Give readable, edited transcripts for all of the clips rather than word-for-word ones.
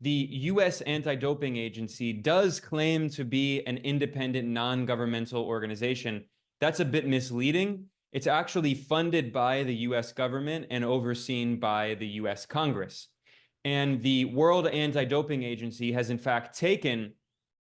the U.S. anti-doping agency does claim to be an independent, non-governmental organization. That's a bit misleading. It's actually funded by the U.S. government and overseen by the U.S. Congress. And the World Anti-Doping Agency has in fact taken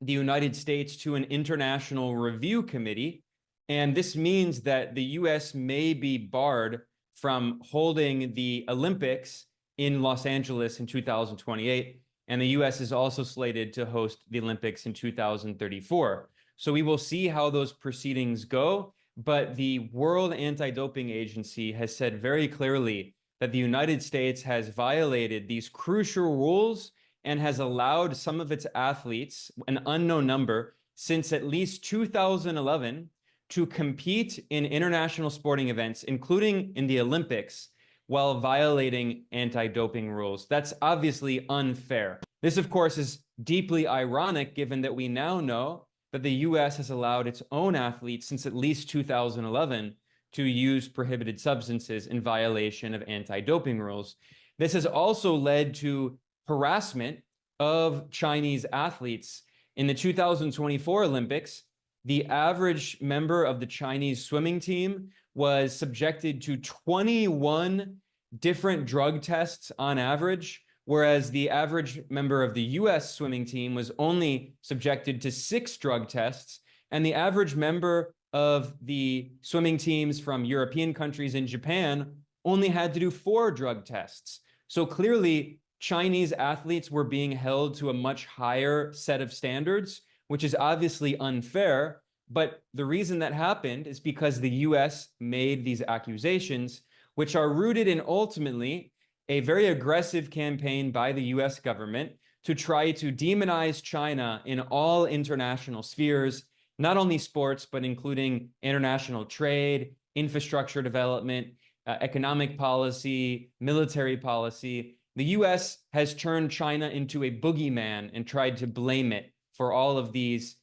the United States to an international review committee. And this means that the U.S. may be barred from holding the Olympics in Los Angeles in 2028. And the U.S. is also slated to host the Olympics in 2034. So we will see how those proceedings go. But the World Anti-Doping Agency has said very clearly that the United States has violated these crucial rules and has allowed some of its athletes, an unknown number, since at least 2011, to compete in international sporting events, including in the Olympics, while violating anti-doping rules. That's obviously unfair. This, of course, is deeply ironic, given that we now know that the U.S. has allowed its own athletes since at least 2011 to use prohibited substances in violation of anti-doping rules. This has also led to harassment of Chinese athletes. In the 2024 Olympics, the average member of the Chinese swimming team was subjected to 21 different drug tests on average, whereas the average member of the US swimming team was only subjected to 6 drug tests, and the average member of the swimming teams from European countries and Japan only had to do 4 drug tests. So clearly, Chinese athletes were being held to a much higher set of standards, which is obviously unfair. But the reason that happened is because the US made these accusations, which are rooted in ultimately a very aggressive campaign by the US government to try to demonize China in all international spheres, not only sports, but including international trade, infrastructure development, economic policy, military policy. The US has turned China into a boogeyman and tried to blame it for all of these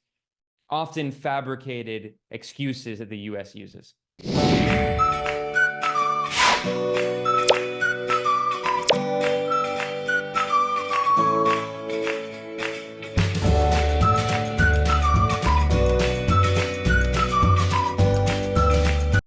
often fabricated excuses that the US uses.